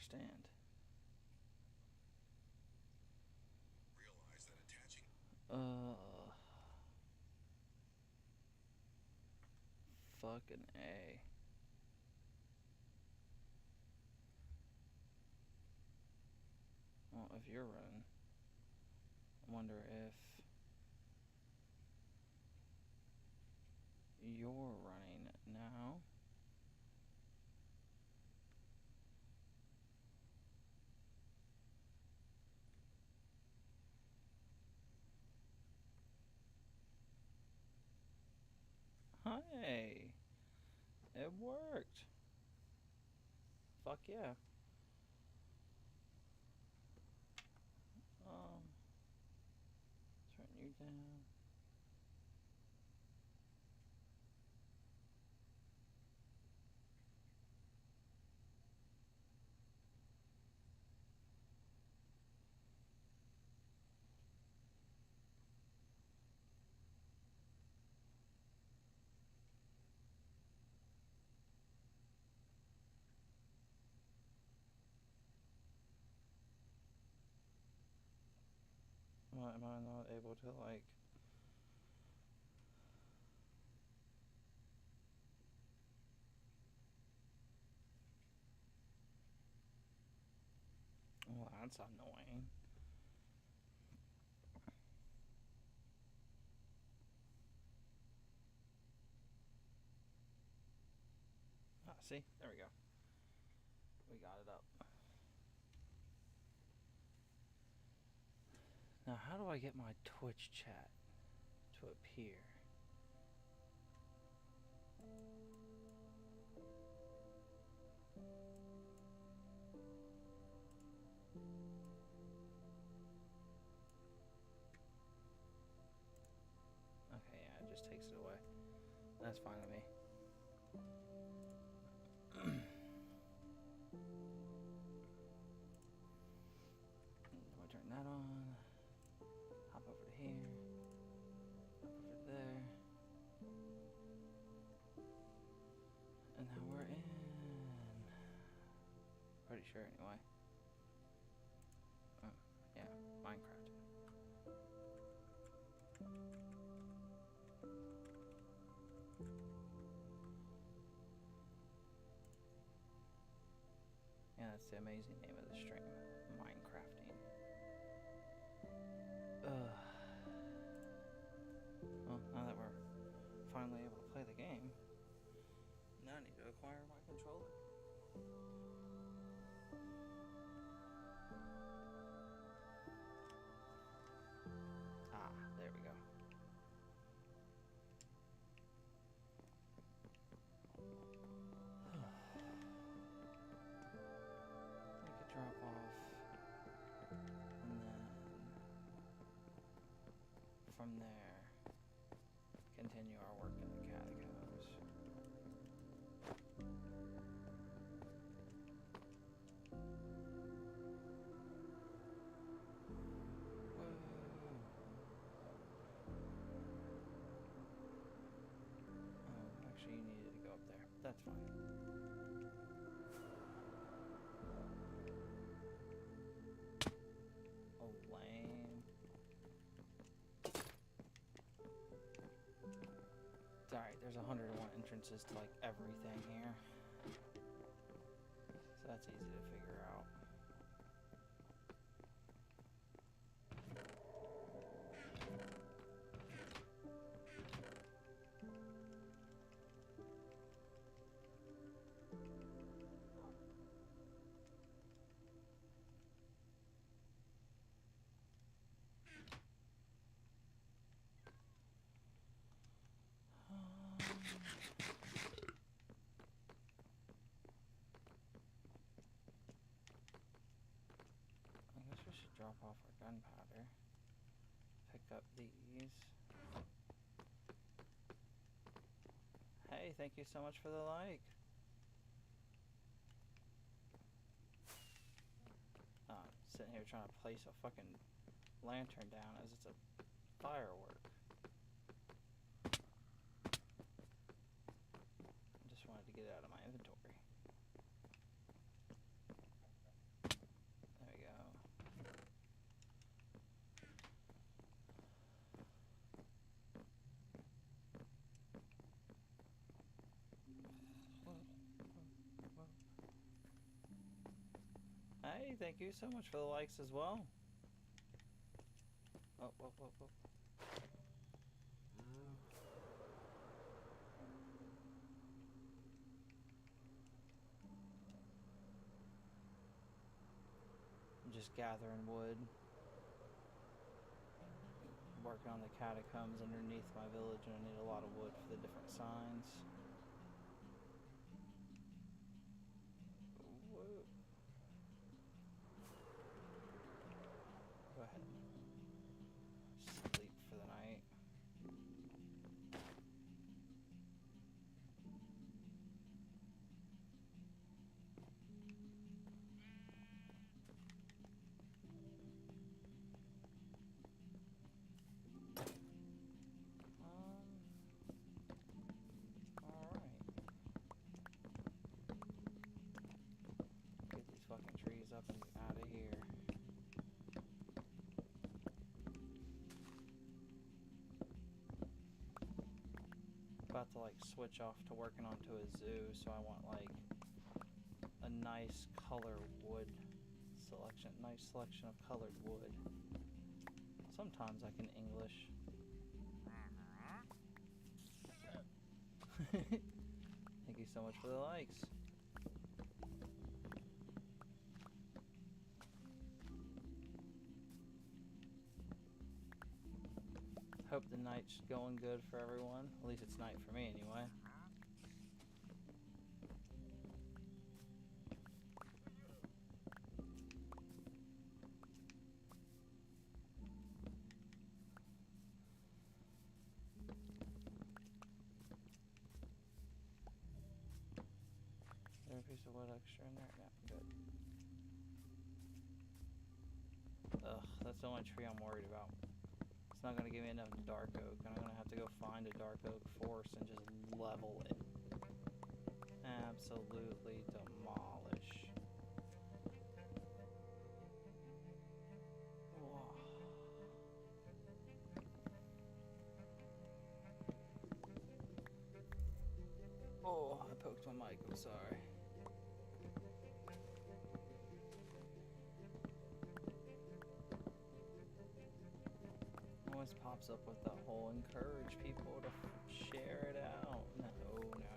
understand. Realize that attaching Fucking A. Well, if you're running, I wonder if you're running now. Hey, it worked. Fuck yeah. Um, turn you down. Am I not able to, like... Well, that's annoying. Ah, see? There we go. We got it up. Now, how do I get my Twitch chat to appear? Okay, yeah, it just takes it away. That's fine with me. I'll turn that on. Hop over to here. Hop over to there. And now we're in. Pretty sure, anyway. Oh, yeah, Minecraft. Yeah, that's the amazing name of the stream. Minecrafting. Well, now that we're finally able to play the game, now I need to acquire my controller. Ah, there we go. Make a drop off, and then from there, continue our work in the catacombs. Whoa. Oh, actually, you needed to go up there. That's fine. Oh, lame. It's alright, there's 101 entrances to like everything here. So that's easy to figure out. I guess we should drop off our gunpowder. Pick up these. Hey, thank you so much for the like. Sitting here trying to place a fucking lantern down as it's a firework. I just wanted to get it out of my inventory. Hey, thank you so much for the likes as well. Oh, whoa, whoa, whoa. I'm just gathering wood. Working on the catacombs underneath my village, and I need a lot of wood for the different signs. Whoa. Go ahead. Sleep for the night. Alright. Get these fucking trees up and out of here. About to like switch off to working onto a zoo, so I want like a nice color wood selection, nice selection of colored wood. Sometimes I can English. Thank you so much for the likes. Hope the night's going good for everyone. At least it's night for me anyway. Is there a piece of wood extra in there? Yeah, good. Ugh, that's the only tree I'm worried about. It's not going to give me enough dark oak, and I'm going to have to go find a dark oak forest and just level it. Absolutely demolish. Whoa. Oh, I poked my mic, I'm sorry. Always pops up with that whole encourage people to share it out. No, no, no.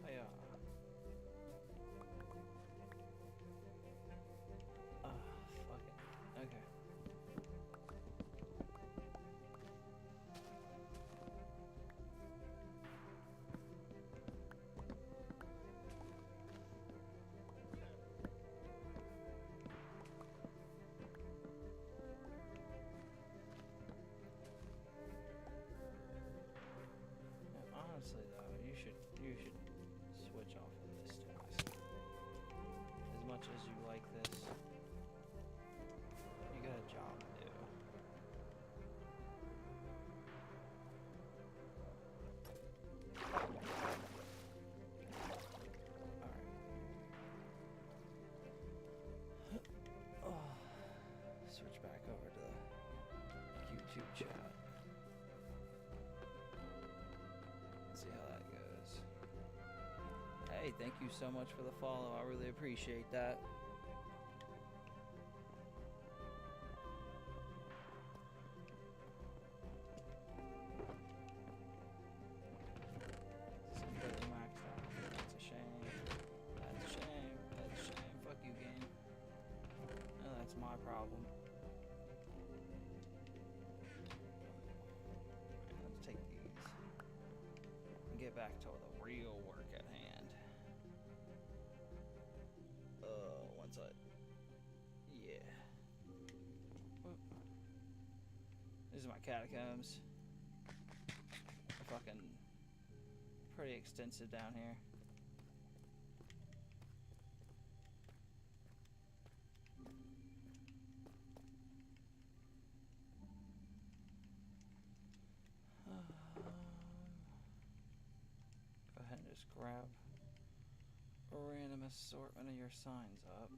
Hiya. Fuck it. Okay. Honestly though, you should switch off of this task. As much as you like this, you got a job to do. Alright. Oh, switch back over to the YouTube chat. See how that goes. Hey, thank you so much for the follow. I really appreciate that. It's completely maxed out. That's a shame. That's a shame. That's a shame. Fuck you, game. No, that's my problem. Let's take these and get back to the real work at hand. Once I... Yeah. Whoop. These are my catacombs. They're fucking pretty extensive down here. Go ahead and just grab a random assortment of your signs up.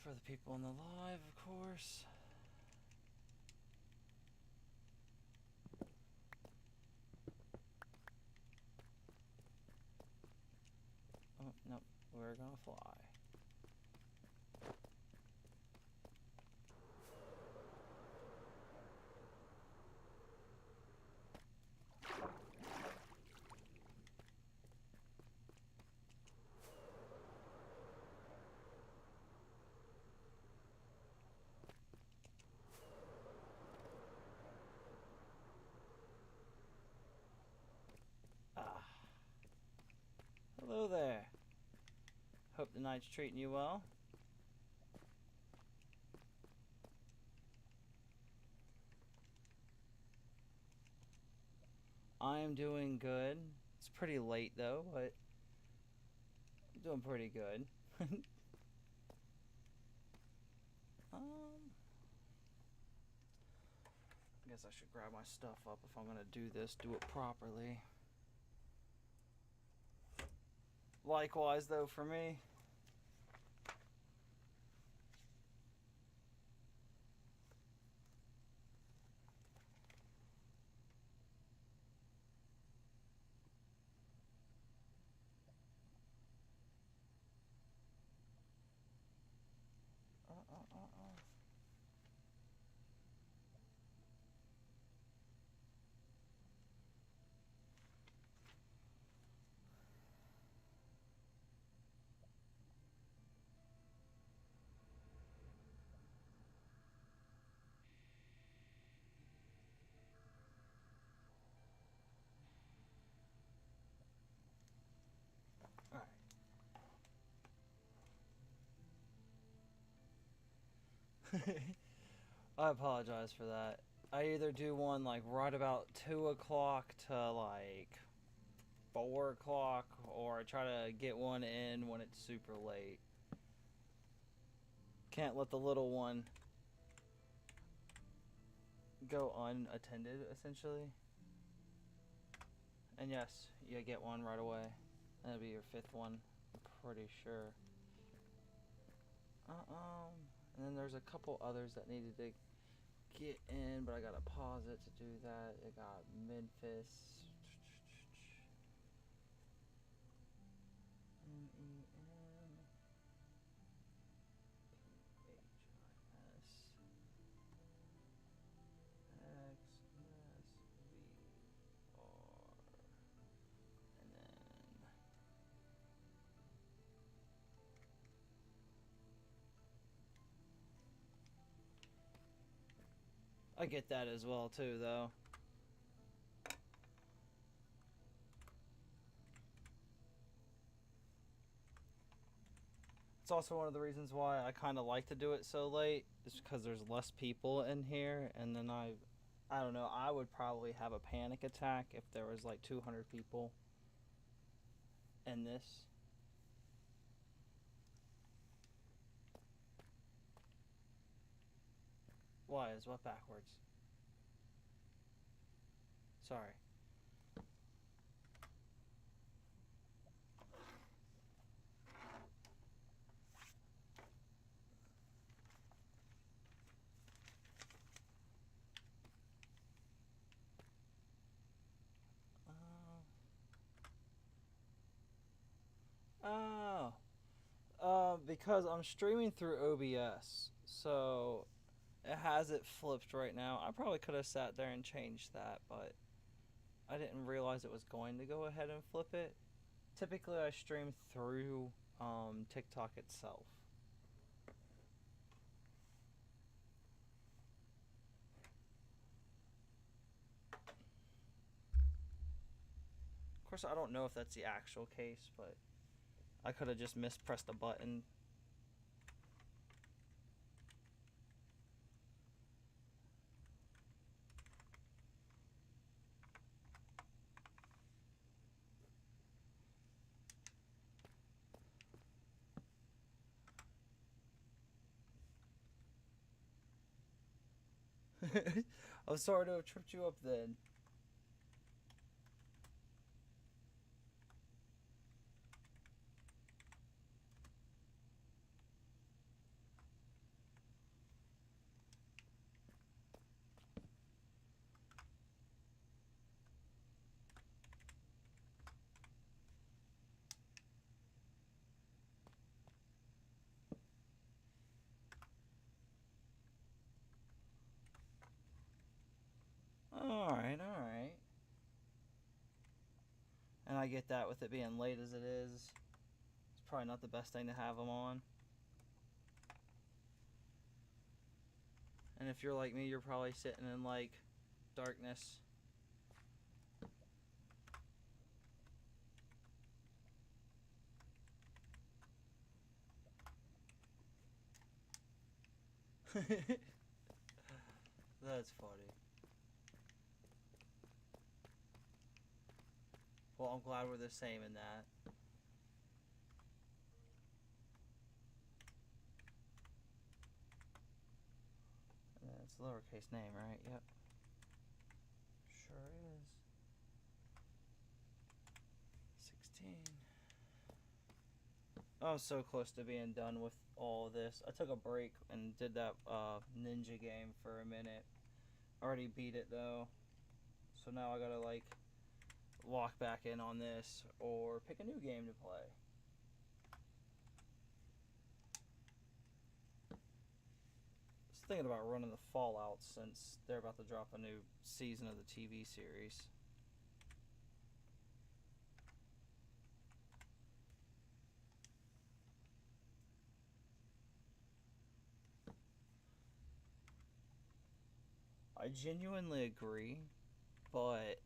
For the people in the live, of course. Oh, nope. We're gonna fly. Ah. Hello there. Hope the night's treating you well. I am doing good. It's pretty late though, but I'm doing pretty good. I guess I should grab my stuff up if I'm gonna do this, do it properly. Likewise though for me. I apologize for that. I either do one like right about 2 o'clock to like 4 o'clock, or I try to get one in when it's super late. Can't let the little one go unattended, essentially. And yes, you get one right away. That'll be your 5th one, I'm pretty sure. And then there's a couple others that needed to get in, but I gotta pause it to do that. It got Memphis. I get that as well too, though. It's also one of the reasons why I kind of like to do it so late, is because there's less people in here, and then I don't know, I would probably have a panic attack if there was like 200 people in this. Why is what backwards? Sorry. Because I'm streaming through OBS, so it has it flipped right now. I probably could have sat there and changed that, but I didn't realize it was going to go ahead and flip it. Typically, I stream through TikTok itself. Of course, I don't know if that's the actual case, but I could have just mispressed a button. I'm sorry to have tripped you up then. Alright, alright. And I get that with it being late as it is. It's probably not the best thing to have them on. And if you're like me, you're probably sitting in like darkness. That's funny. Well, I'm glad we're the same in that. It's a lowercase name, right? Yep. Sure is. 16. I'm so close to being done with all of this. I took a break and did that ninja game for a minute. Already beat it though. So now I gotta like lock back in on this or pick a new game to play. I was thinking about running the Fallout since they're about to drop a new season of the TV series. I genuinely agree, but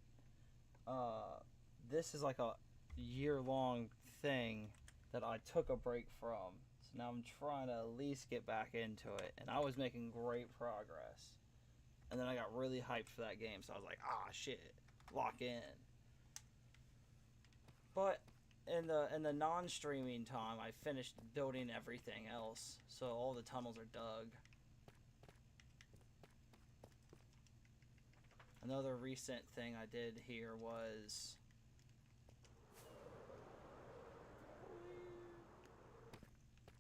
this is like a year-long thing that I took a break from. So now I'm trying to at least get back into it, and I was making great progress. And then I got really hyped for that game, so I was like, ah, shit, lock in. But in the non-streaming time, I finished building everything else, so all the tunnels are dug. Another recent thing I did here was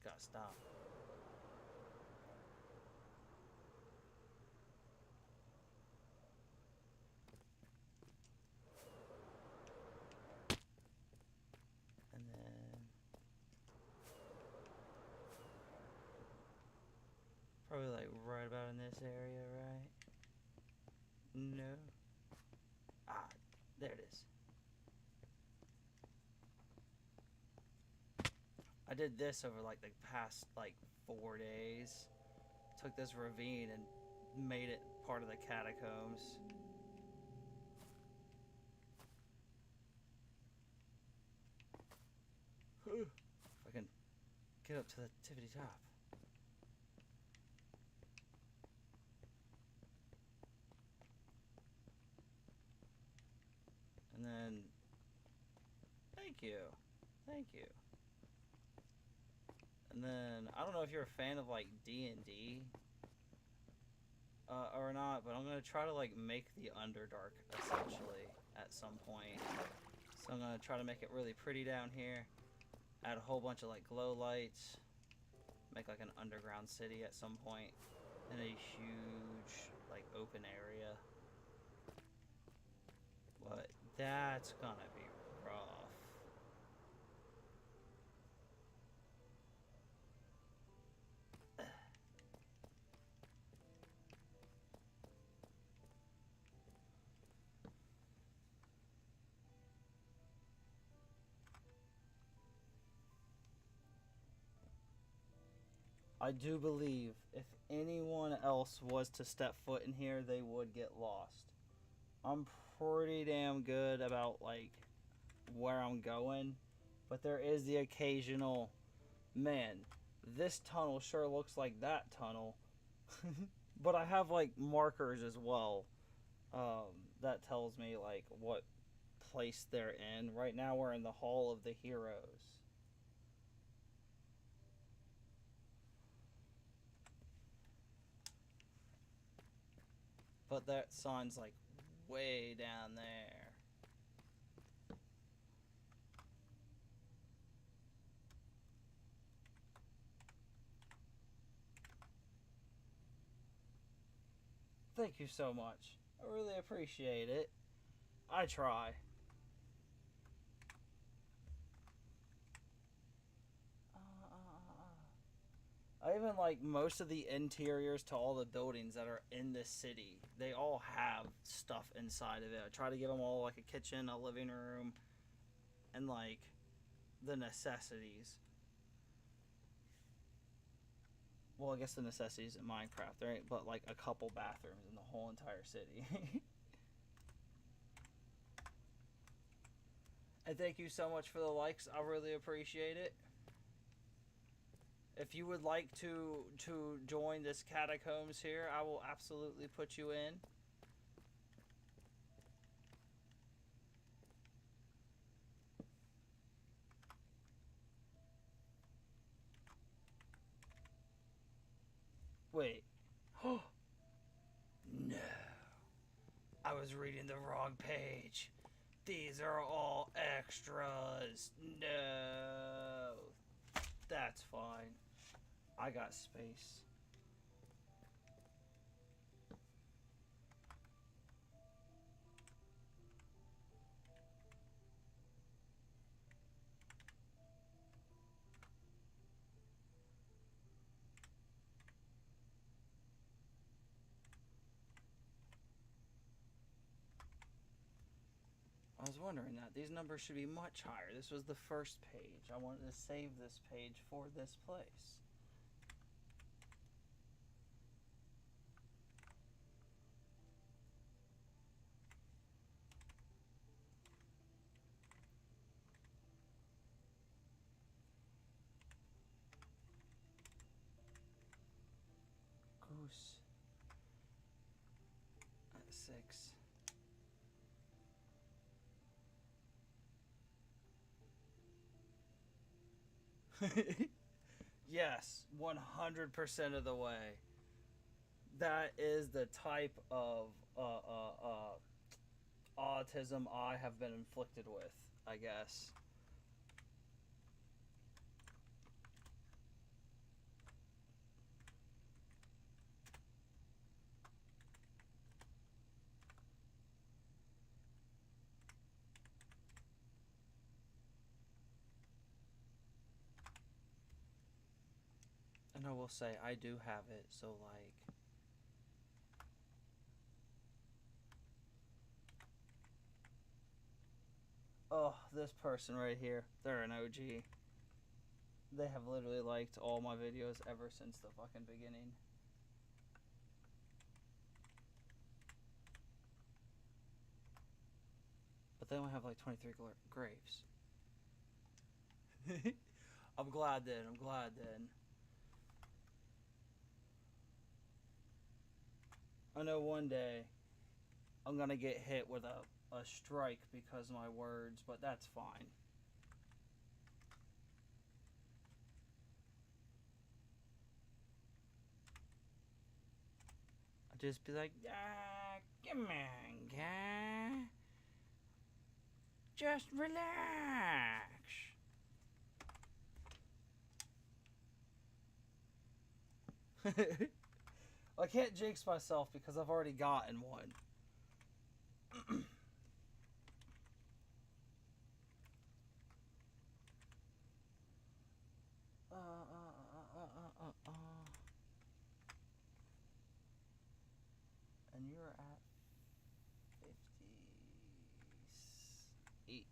gotta stop. And then probably like right about in this area, right? No. Ah, there it is. I did this over like the past like 4 days. Took this ravine and made it part of the catacombs. If I can get up to the tippity top. And then, thank you. Thank you. And then, I don't know if you're a fan of like D&D or not, but I'm going to try to like make the Underdark essentially at some point. So I'm going to try to make it really pretty down here. Add a whole bunch of like glow lights. Make like an underground city at some point. In a huge like open area. But that's gonna be rough. I do believe if anyone else was to step foot in here, they would get lost. I'm pretty damn good about like where I'm going, but there is the occasional, man, this tunnel sure looks like that tunnel. But I have like markers as well that tells me like what place they're in. Right now we're in the Hall of the Heroes. But that sign's like way down there. Thank you so much. I really appreciate it. I try. I even like most of the interiors to all the buildings that are in this city. They all have stuff inside of it. I try to give them all like a kitchen, a living room, and like the necessities. Well, I guess the necessities in Minecraft, right? But like a couple bathrooms in the whole entire city. And thank you so much for the likes. I really appreciate it. If you would like to join this catacombs here, I will absolutely put you in. Wait. No. I was reading the wrong page. These are all extras. No. That's fine. I got space. I was wondering that. These numbers should be much higher. This was the first page. I wanted to save this page for this place. Goose. At 6. Yes, 100% of the way. That is the type of autism I have been inflicted with, I guess. And I will say, I do have it, so like. Oh, this person right here. They're an OG. They have literally liked all my videos ever since the fucking beginning. But they only have like 23 graves. I'm glad then. I'm glad then. I know one day I'm gonna get hit with a strike because of my words, but that's fine. I'll just be like, come on, guy. Just relax. I can't jinx myself because I've already gotten one. And you're at 58.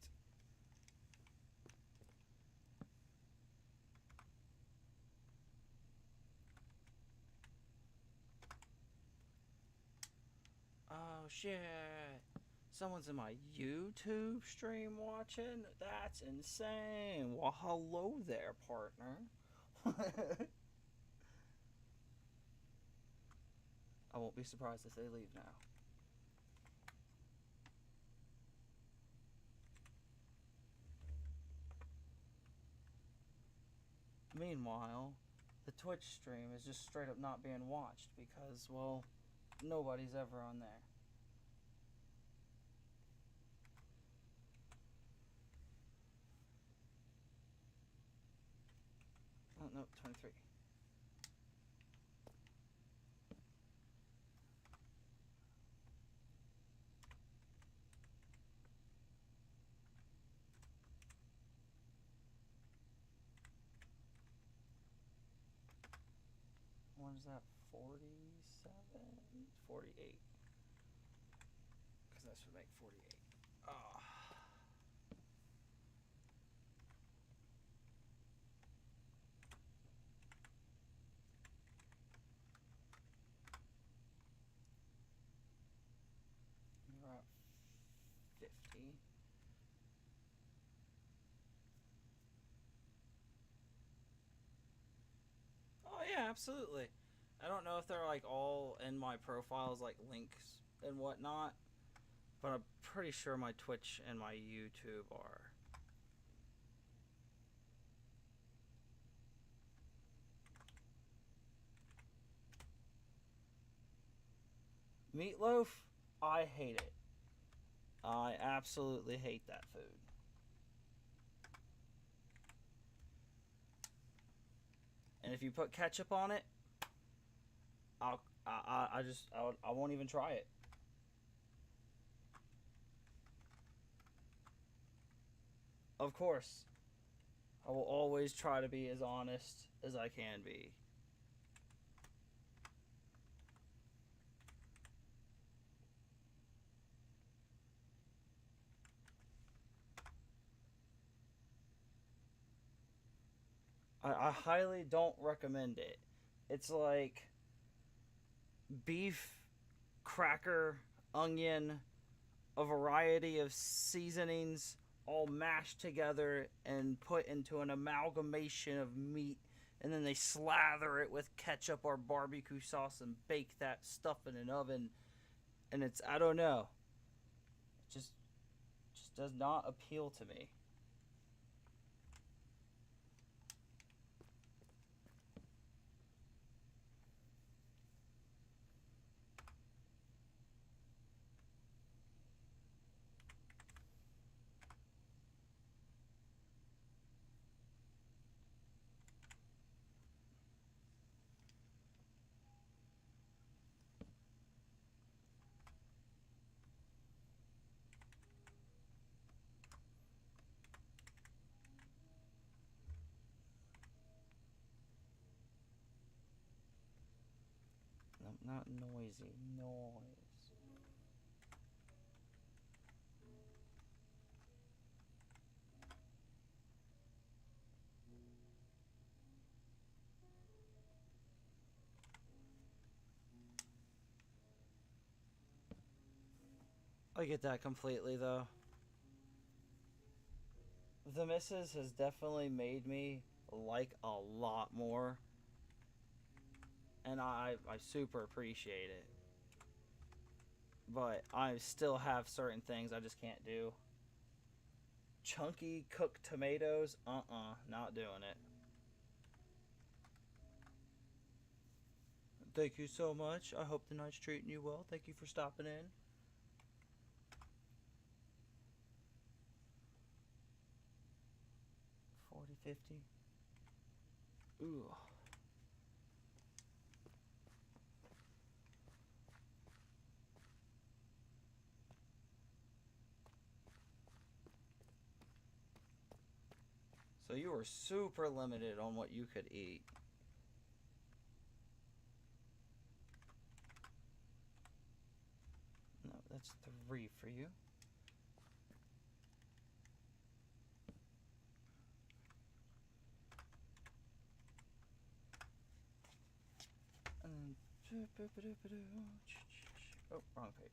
Oh shit. Someone's in my YouTube stream watching? That's insane. Well, hello there, partner. I won't be surprised if they leave now. Meanwhile, the Twitch stream is just straight up not being watched because, well, nobody's ever on there. Oh, no, 23. What is that? 47? 48. Because this would make 48. Oh. We're at 50. Oh yeah, absolutely. I don't know if they're like all in my profiles, like links and whatnot, but I'm pretty sure my Twitch and my YouTube are. Meatloaf, I hate it. I absolutely hate that food. And if you put ketchup on it, I won't even try it. Of course, I will always try to be as honest as I can be. I highly don't recommend it. It's like beef, cracker, onion, a variety of seasonings all mashed together and put into an amalgamation of meat, and then they slather it with ketchup or barbecue sauce and bake that stuff in an oven. And it's, I don't know, it just does not appeal to me. No, not noisy, noise. I get that completely though. The Missus has definitely made me like a lot more, and I super appreciate it. But I still have certain things I just can't do. Chunky cooked tomatoes, not doing it. Thank you so much. I hope the night's treating you well. Thank you for stopping in. 40, 50. Ooh. So you were super limited on what you could eat. No, that's 3 for you. And oh, wrong page.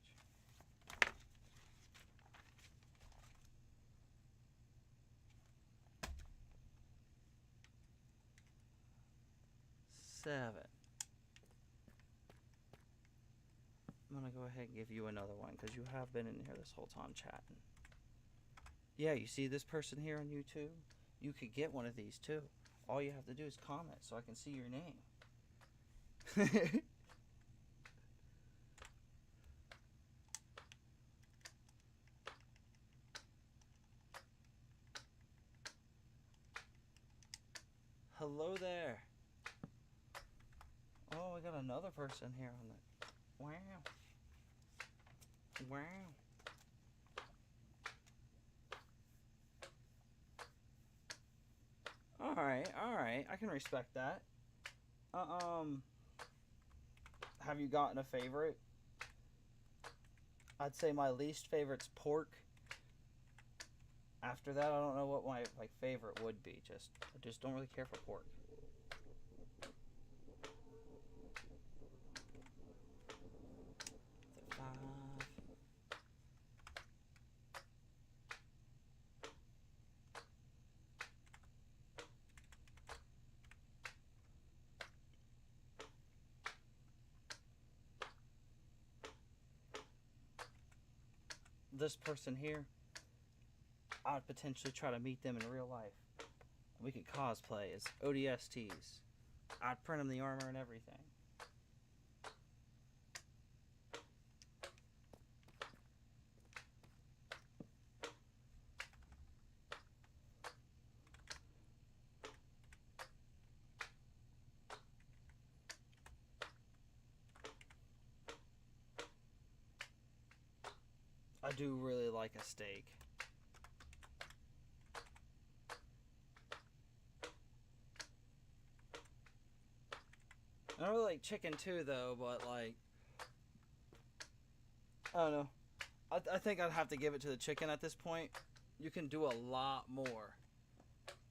Seven. I'm gonna go ahead and give you another one because you have been in here this whole time chatting. Yeah, you see this person here on YouTube? You could get one of these too. All you have to do is comment so I can see your name. Hello there. Oh, we got another person here on the. Wow. Wow. All right. I can respect that. have you gotten a favorite? I'd say my least favorite's pork. After that, I don't know what my favorite would be. I just don't really care for pork. This person here, I'd potentially try to meet them in real life. We could cosplay as ODSTs. I'd print them the armor and everything. I do really like a steak. I really like chicken too, though, but like, I don't know. I think I'd have to give it to the chicken at this point. You can do a lot more.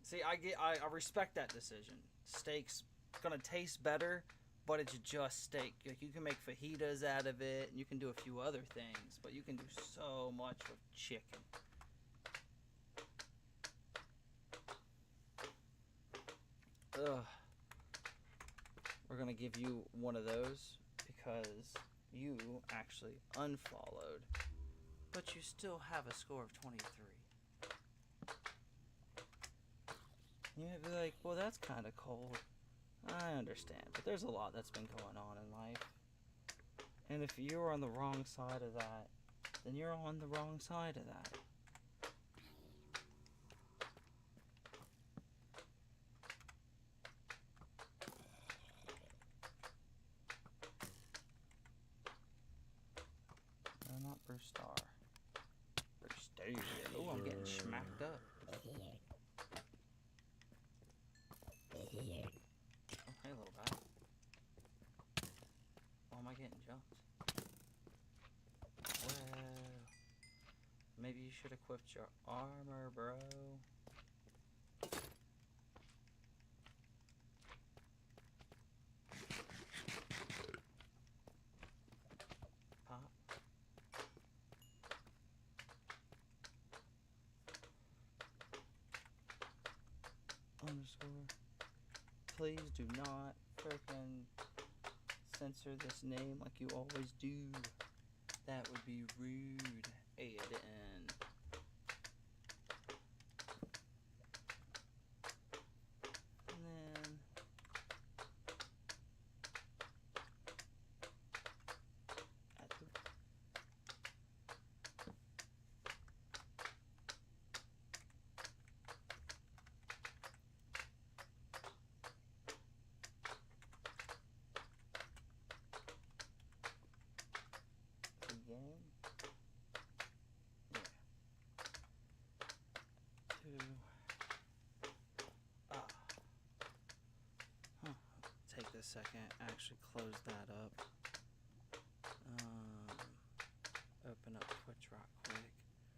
See, I respect that decision. Steak's gonna taste better, but it's just steak. Like, you can make fajitas out of it, and you can do a few other things, but you can do so much with chicken. Ugh. We're gonna give you one of those because you actually unfollowed, but you still have a score of 23. You might be like, well, that's kind of cold. I understand, but there's a lot that's been going on in life. And if you're on the wrong side of that, then you're on the wrong side of that. No, not Bruce Starr. Bruce Starr. Oh, I'm getting smacked up. Oh, hey, little guy. Why am I getting jumped? Well, maybe you should equip your armor, bro. Pop. Underscore. Please do not frickin' censor this name like you always do. That would be rude. Aiden. And then add the game. Take this second, actually close that up. Open up Twitch right quick.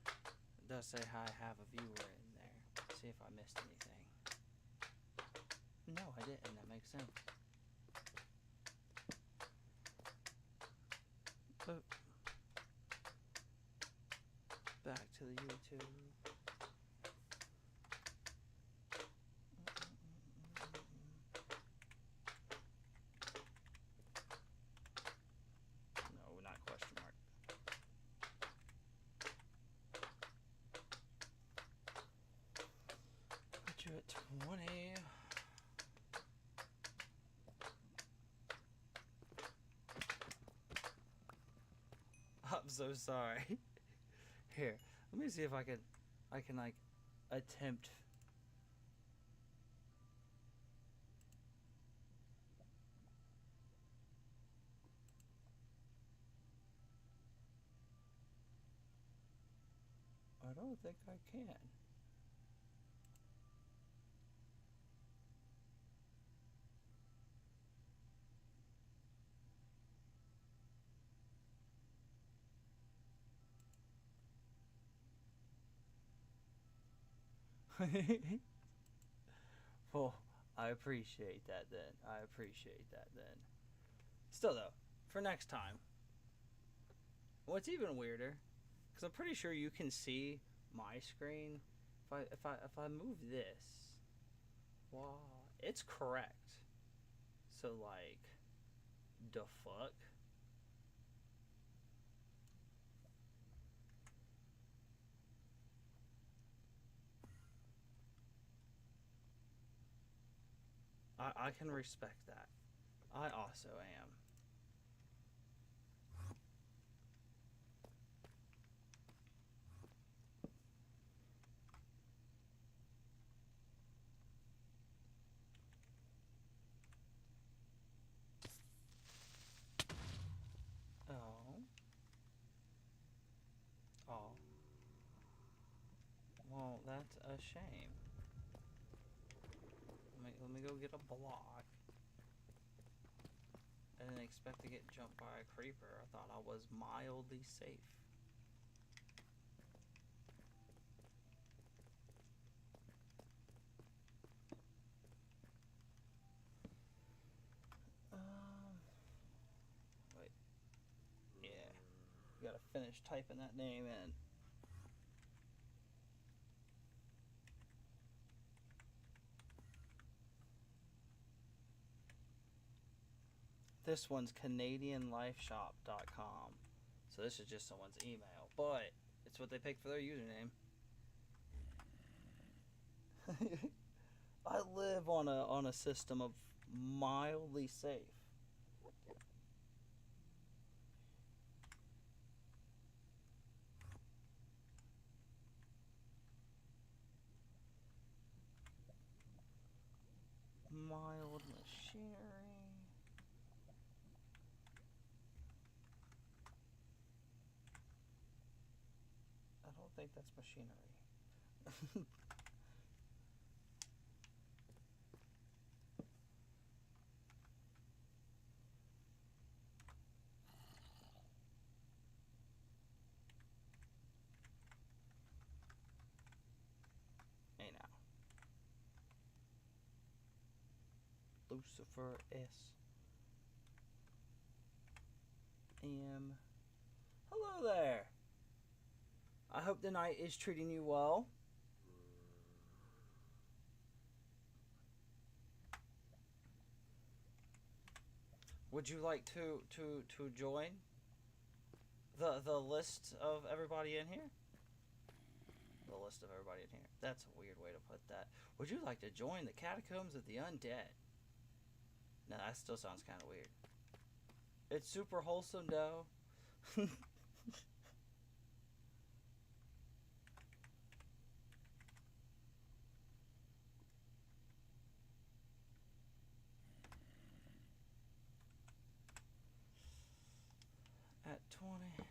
It does say I have a viewer in there. See if I missed anything. No, I didn't. That makes sense. Oh. Back to the YouTube. No, not question mark. Put you at 20. I'm so sorry. Here, let me see if I can like attempt. I don't think I can. Well, I appreciate that then. I appreciate that then. Still though, for next time, what's even weirder, because I'm pretty sure you can see my screen. If I move this, wow, it's correct. So like, the fuck. I can respect that. I also am. Oh. Oh. Well, that's a shame. Let me go get a block. I didn't expect to get jumped by a creeper. I thought I was mildly safe. Wait. Yeah. You gotta finish typing that name in. This one's CanadianLifeShop.com. So this is just someone's email, but it's what they picked for their username. I live on a system of mildly safe. Mild machinery. I don't think that's machinery. Hey now. Lucifer S. M. Hello there. I hope the night is treating you well. Would you like to join the list of everybody in here? The list of everybody in here. That's a weird way to put that. Would you like to join the catacombs of the undead? No, that still sounds kind of weird. It's super wholesome, though. At 20.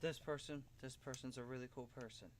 This person's a really cool person.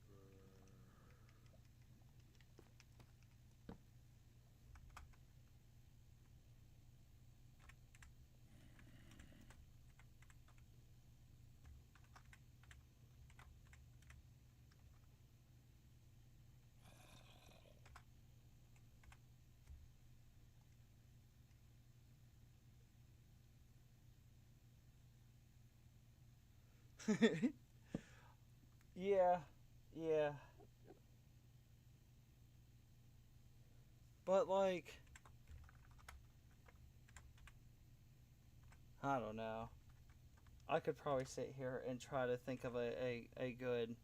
Yeah, yeah. But like, I don't know. I could probably sit here and try to think of a good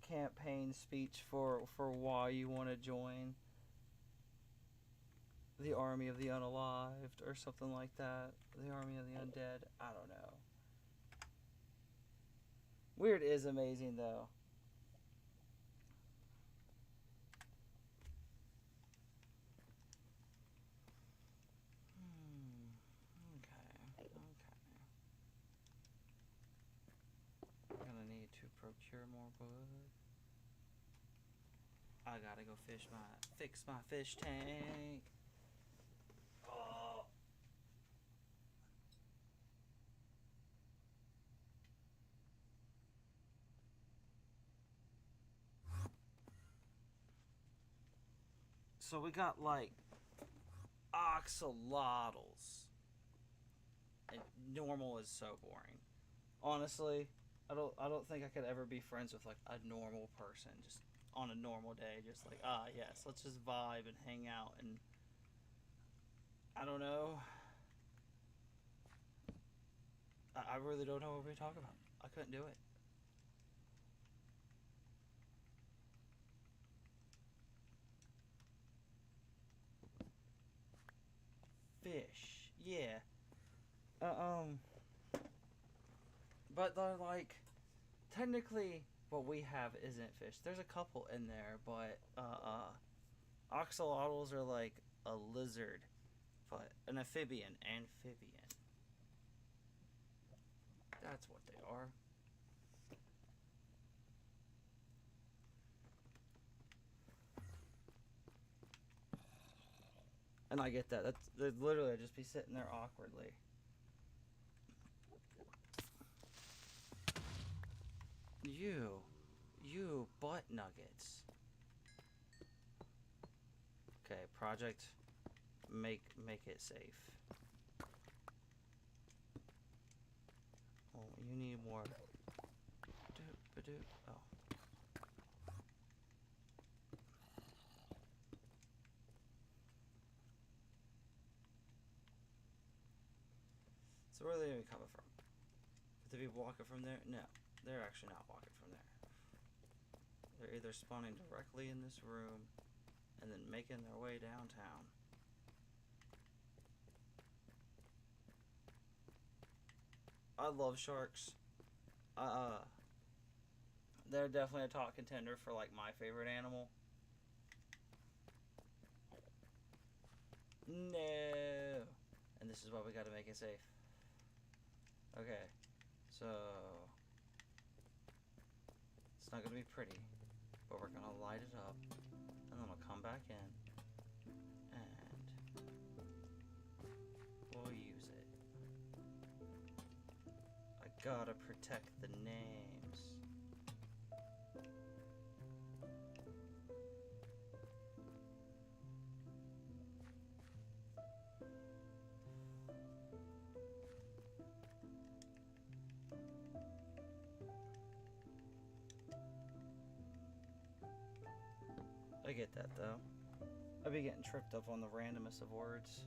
campaign speech for why you want to join the army of the unalived or something like that. The army of the undead. I don't know. Weird is amazing though. Okay. I'm gonna need to procure more wood. I gotta go fix my fish tank. Oh. So we got like axolotls. And normal is so boring. Honestly, I don't think I could ever be friends with like a normal person just on a normal day, just like, yes, let's just vibe and hang out and I don't know. I really don't know what we talk about. I couldn't do it. Fish, yeah. But they're like, technically, what we have isn't fish. There's a couple in there, but axolotls are like a lizard, but an amphibian. That's what they are. And I get that. They'd literally just be sitting there awkwardly. You butt nuggets. Okay, project. Make it safe. Oh, you need more. Oh. So where are they gonna be coming from? Could they be walking from there? No, they're actually not walking from there. They're either spawning directly in this room and then making their way downtown. I love sharks. They're definitely a top contender for like my favorite animal. No. And this is why we gotta make it safe. Okay. So it's not gonna be pretty, but we're gonna light it up and then we'll come back in and we'll use it. I gotta protect the names. I get that though. I'd be getting tripped up on the randomest of words.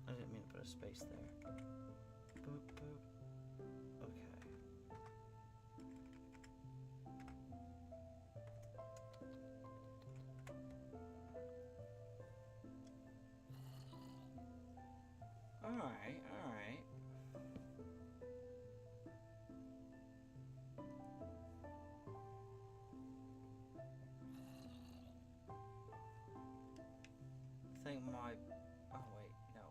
I didn't mean to put a space there. Boop, boop. Okay. Alright. I think my... Oh, wait, no.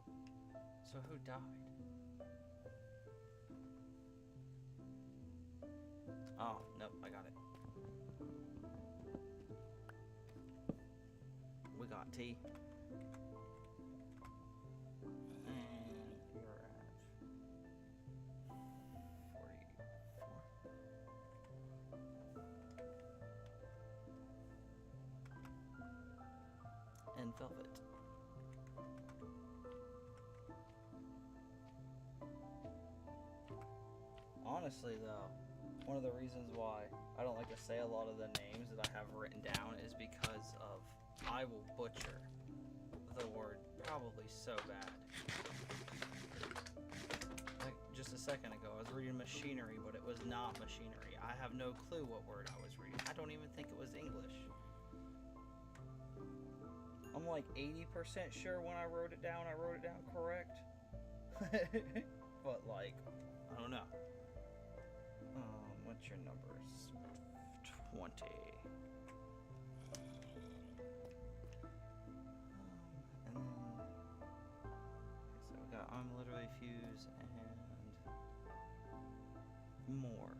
So who died? Oh, nope, I got it. We got tea. And you're at 44. And velvet. Honestly, though, one of the reasons why I don't like to say a lot of the names that I have written down is because of I will butcher the word probably so bad. Like just a second ago, I was reading machinery, but it was not machinery. I have no clue what word I was reading. I don't even think it was English. I'm like 80% sure when I wrote it down correct. But like, I don't know. What's your numbers? 20. And then, so we got I'm literally fuse and more.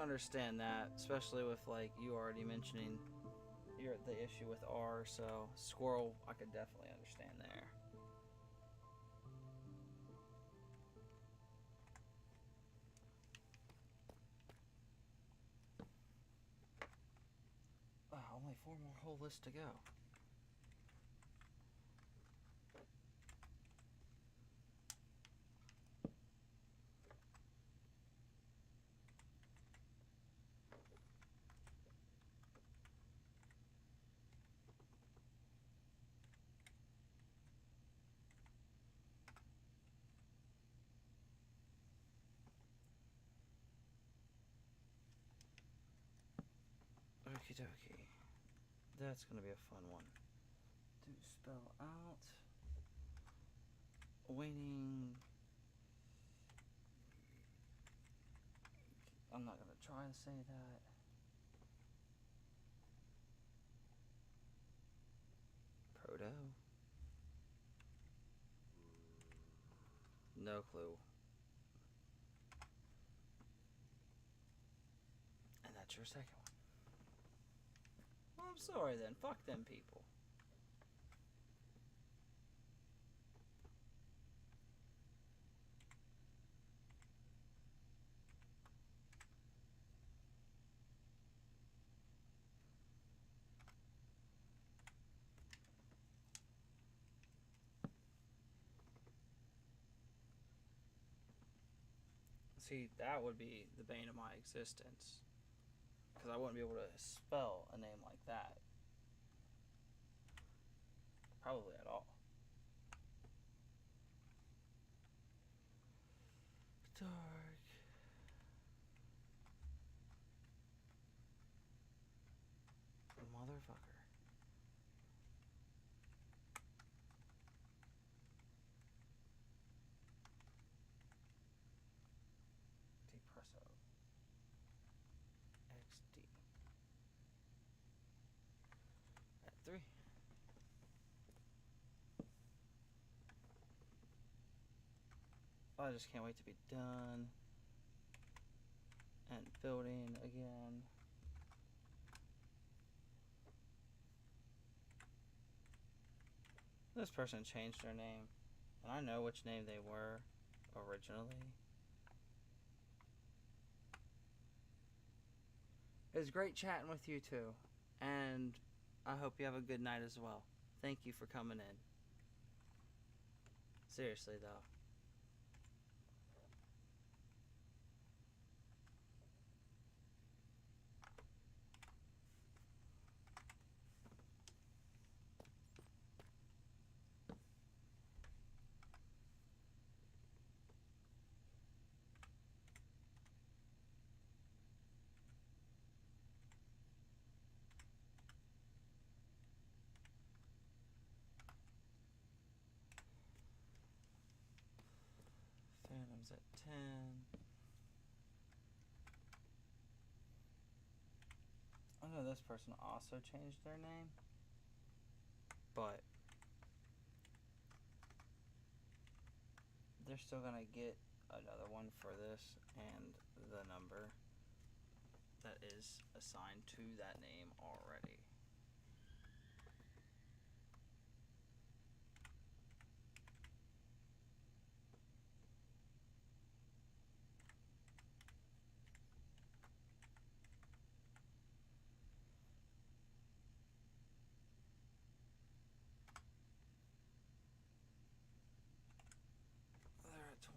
understand that, especially with like you already mentioning the issue with R. So squirrel, I could definitely understand there. Only 4 more whole lists to go. Okie dokie. That's gonna be a fun one. To spell out. Waiting. I'm not gonna try to say that. Proto. No clue. And that's your second one. Well, I'm sorry then. Fuck them people. See, that would be the bane of my existence. Because I wouldn't be able to spell a name like that. Probably at all. Dark. Motherfucker. Depresso. XD. At 3. I just can't wait to be done. And building again. This person changed their name. And I know which name they were originally. It was great chatting with you too. And I hope you have a good night as well. Thank you for coming in. Seriously though. Phantom's at 10. I know this person also changed their name. But they're still gonna get another one for this and the number that is assigned to that name already. They're at 21.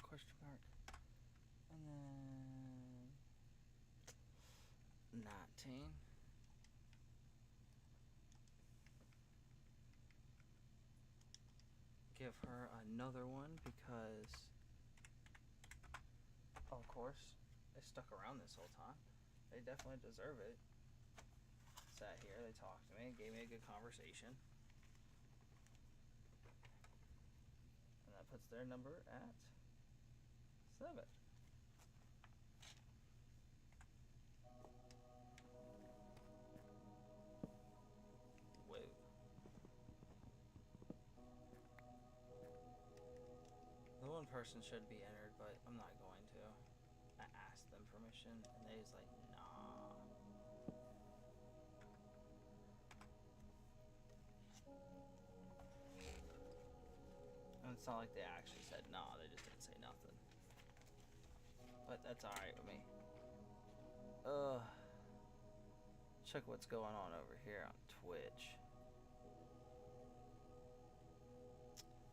Question mark. And then 19. Give her another one because, of course, they stuck around this whole time. They definitely deserve it. Sat here, they talked to me, gave me a good conversation. And that puts their number at 7. Whoa. person should be entered, but I'm not going to. I asked them permission, and they was like, nah. And it's not like they actually said nah, they just didn't say nothing. But that's alright with me. Check what's going on over here on Twitch.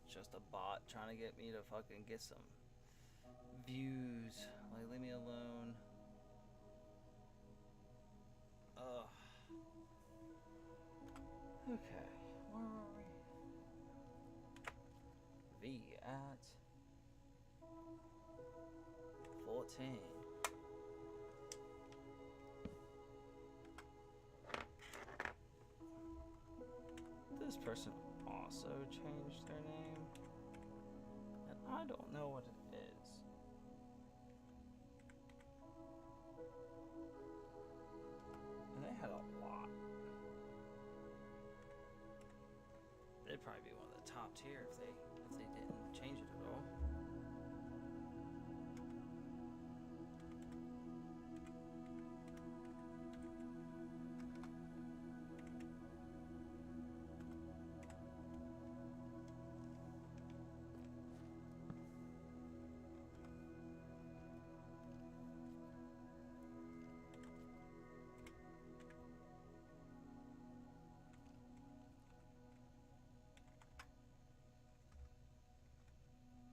Just a bot trying to get me to fucking get some views. Like, leave me alone. Ugh. Okay, where were we? V at 14. This person also changed their name, and I don't know what it is. And they had a lot. They'd probably be one of the top tier if they didn't change it at all.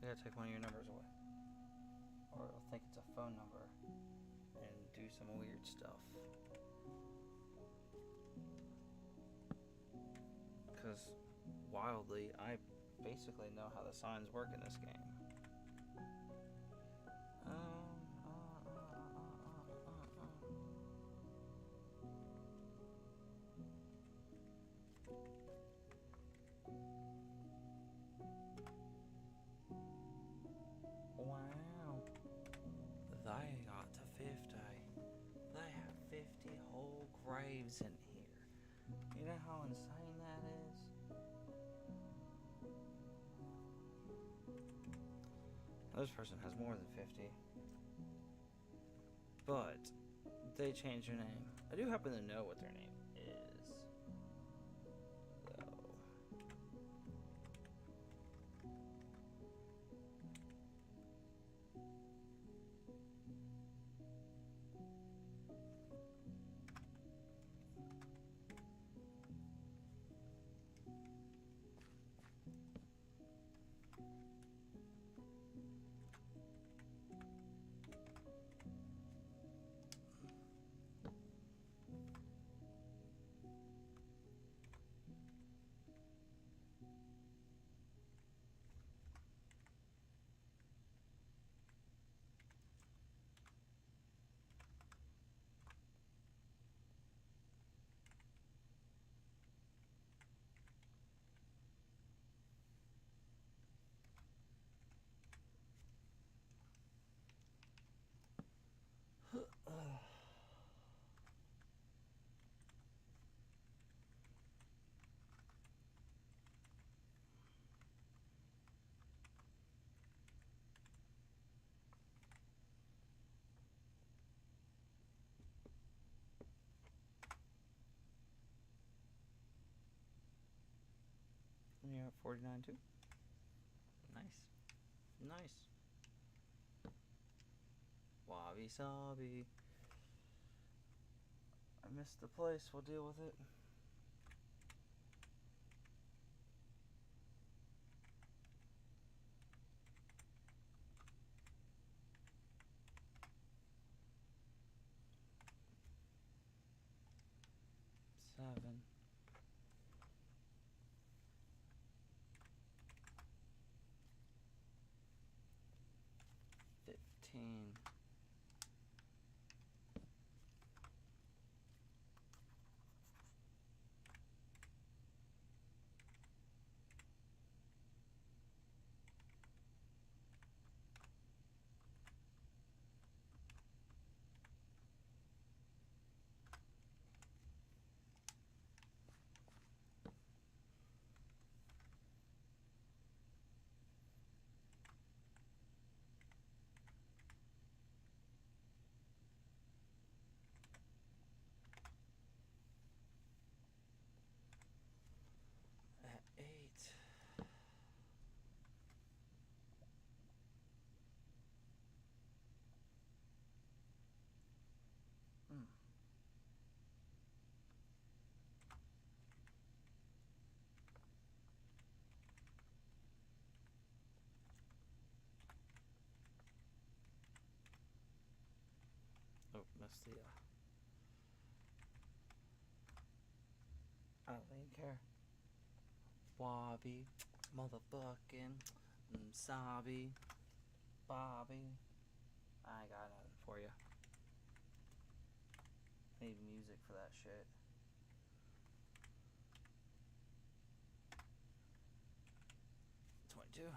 They gotta take one of your numbers away. Or it'll think it's a phone number and do some weird stuff. Because wildly, I basically know how the signs work in this game. Wow. They got to 50. They have 50 whole graves in here. You know how insane that is? This person has more than 50. But they changed their name. I do happen to know what their name is, though. You're at 49 too? Nice. Nice. Wabi sabi. I missed the place, we'll deal with it. Seven. 15. What's the I don't even care. Wobby, motherfucking Sabi, Bobby. I got nothing for you. I need music for that shit. $22.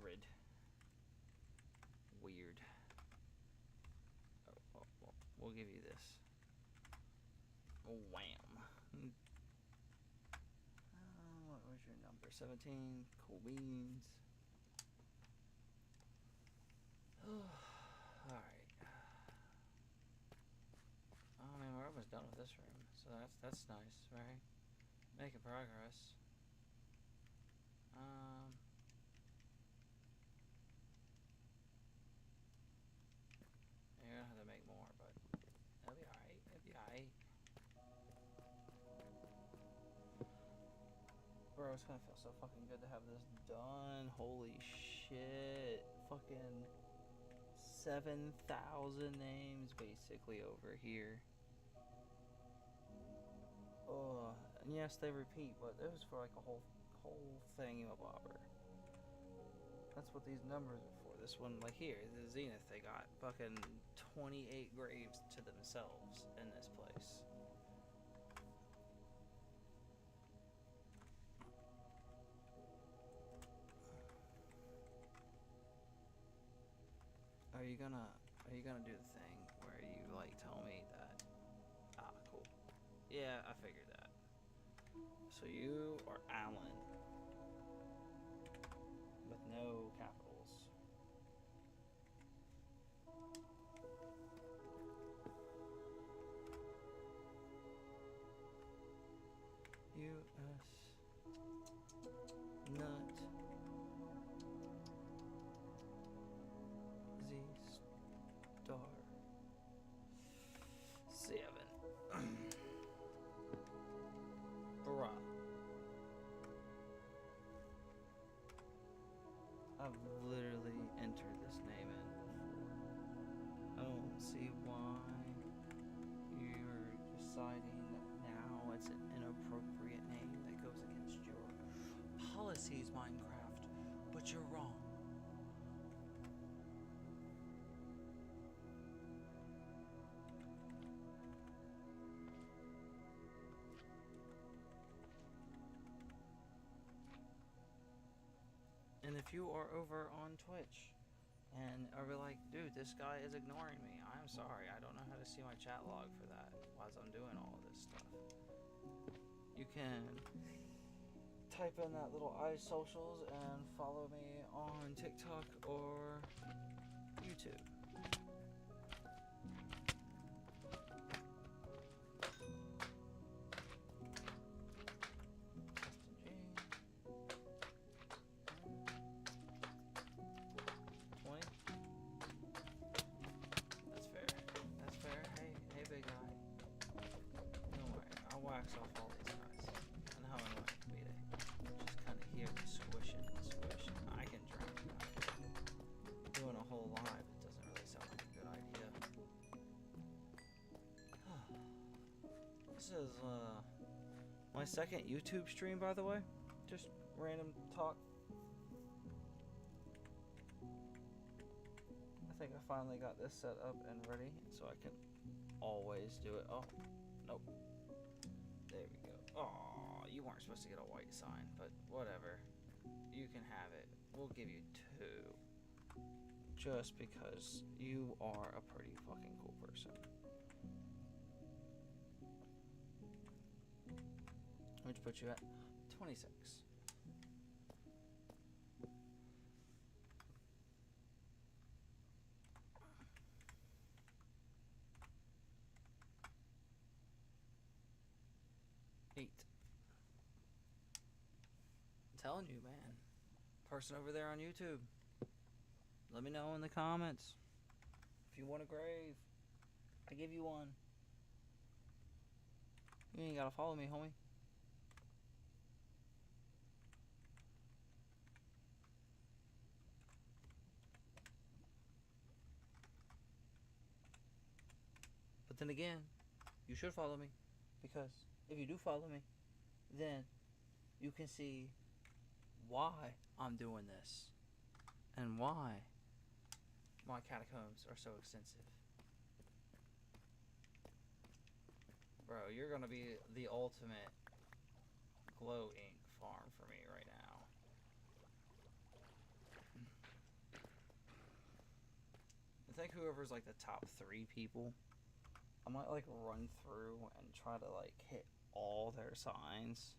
Rid. Weird. Oh, well, we'll give you this. Wham. What was your number? 17. Cool beans. Alright. I mean, we're almost done with this room, so that's nice, right? Making progress. You're gonna have to make more, but it'll be alright. It'll be alright. Bro, it's gonna feel so fucking good to have this done. Holy shit. Fucking 7,000 names basically over here. Oh, and yes, they repeat, but it was for like a whole thingy-mabobber. That's what these numbers are for. This one, like here, the Zenith, they got fucking 28 graves to themselves in this place. Are you gonna do the thing where you like tell me that? Ah, cool. Yeah, I figured that. So you are Alan with no capitals. U.S. Nut Z star 7. Bruh. I've literally entered this name in before. I don't see why you're deciding now it's an inappropriate name that goes against your policies, Minecraft, but you're wrong. And if you are over on Twitch and are like, dude, this guy is ignoring me, I'm sorry, I don't know how to see my chat log for that while I'm doing all of this stuff. You can type in that little iSocials and follow me on TikTok or YouTube. Wax off all these guys. And how annoying it can be to just kind of hear the squishing and squishing. I can drown that. Doing a whole live, it doesn't really sound like a good idea. This is my second YouTube stream, by the way. Just random talk. I think I finally got this set up and ready, so I can always do it. Oh, nope. There we go. Oh, you weren't supposed to get a white sign, but whatever. You can have it. We'll give you 2. Just because you are a pretty fucking cool person. Which puts you at 26. I'm telling you, man. Person over there on YouTube. Let me know in the comments. If you want a grave, I give you one. You ain't gotta follow me, homie. But then again, you should follow me. Because if you do follow me, then you can see why I'm doing this. And why my catacombs are so extensive. Bro, you're gonna be the ultimate glow ink farm for me right now. I think whoever's like the top 3 people, I might like run through and try to like hit all their signs.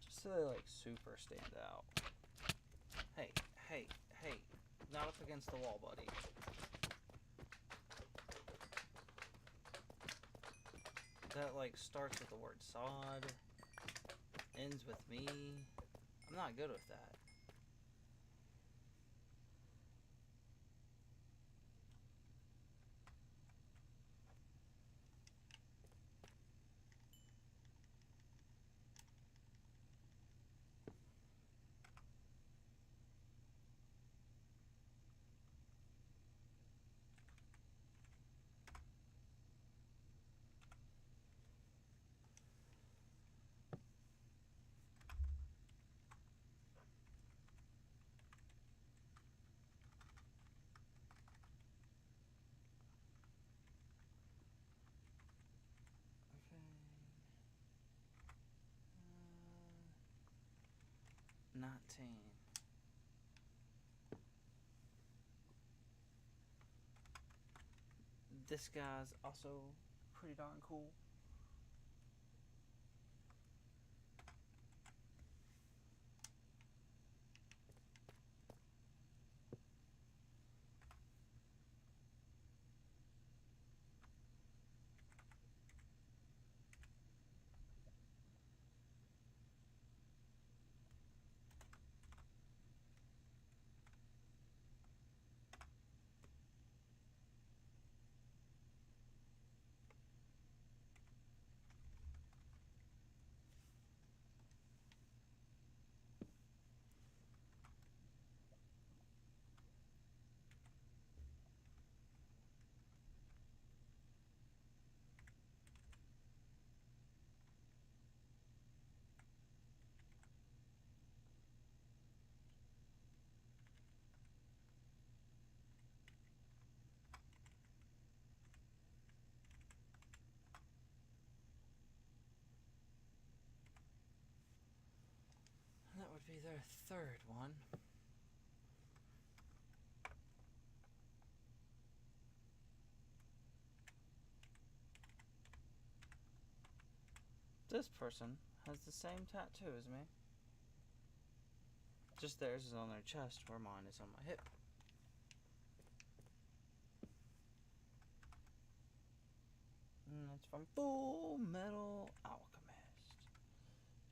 Just so they like super stand out. Hey, hey, hey, not up against the wall, buddy. That like starts with the word sod, ends with me. I'm not good with that. Okay. 19. This guy's also pretty darn cool. That would be their 3rd one. This person has the same tattoo as me. Just theirs is on their chest, where mine is on my hip. And it's from Full Metal Alchemist.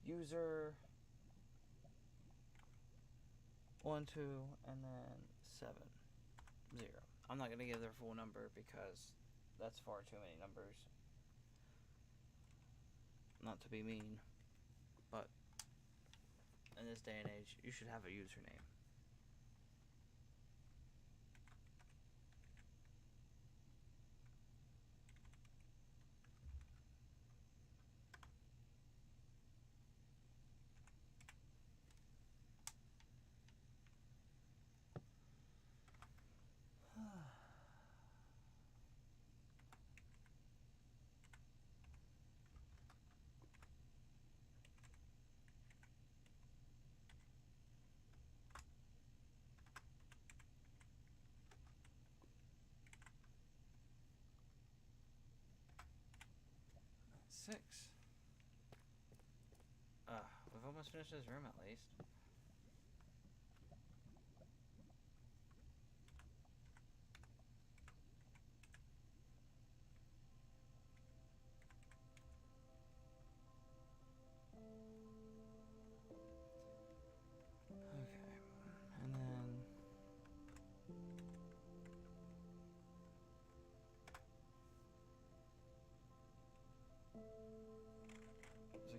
User 1, 2, and then 7, 0. I'm not gonna give their full number because that's far too many numbers. Not to be mean, but in this day and age, you should have a username. Six. We've almost finished this room at least. Okay, and then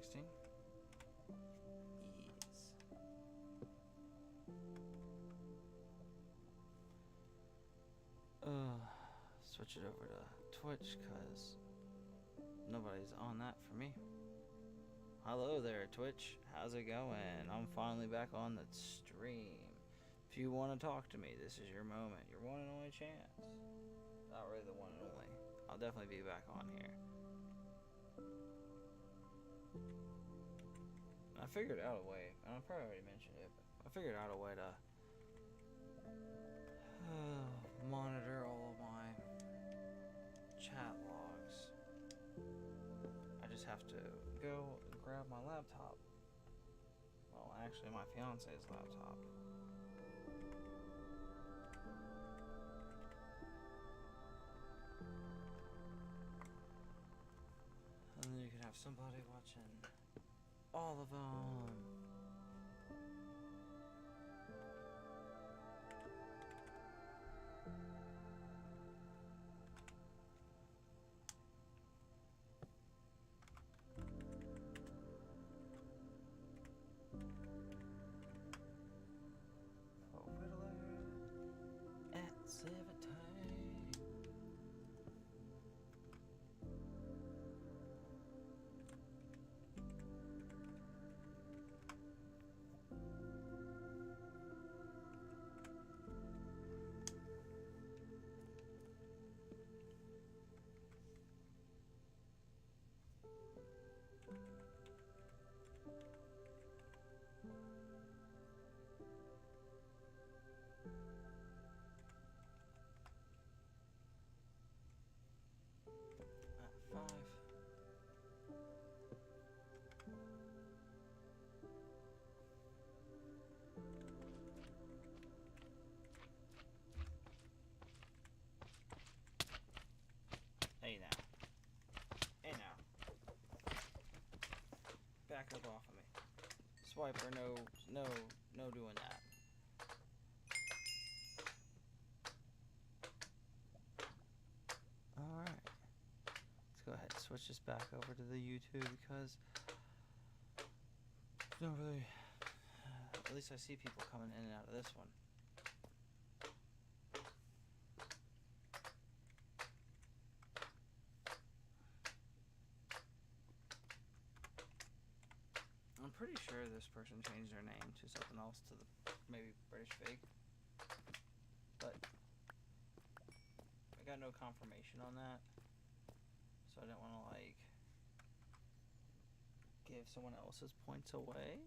16. Yes. Switch it over to Twitch because nobody's on that for me. Hello there, Twitch. How's it going? I'm finally back on the stream. If you want to talk to me, this is your moment. Your one and only chance. Not really the one and only. I'll definitely be back on here. I figured out a way, and I probably already mentioned it, but I figured out a way to monitor all of my chat logs. I just have to go grab my laptop. Well, actually, my fiance's laptop. And then you can have somebody watching all of them. Hey now. Hey now. Back up off of me. Swiper, no doing that. Alright. Let's go ahead and switch this back over to the YouTube because don't really, at least I see people coming in and out of this one. I'm pretty sure this person changed their name to something else, to the maybe British Fake, but I got no confirmation on that, so I didn't want to like give someone else's points away.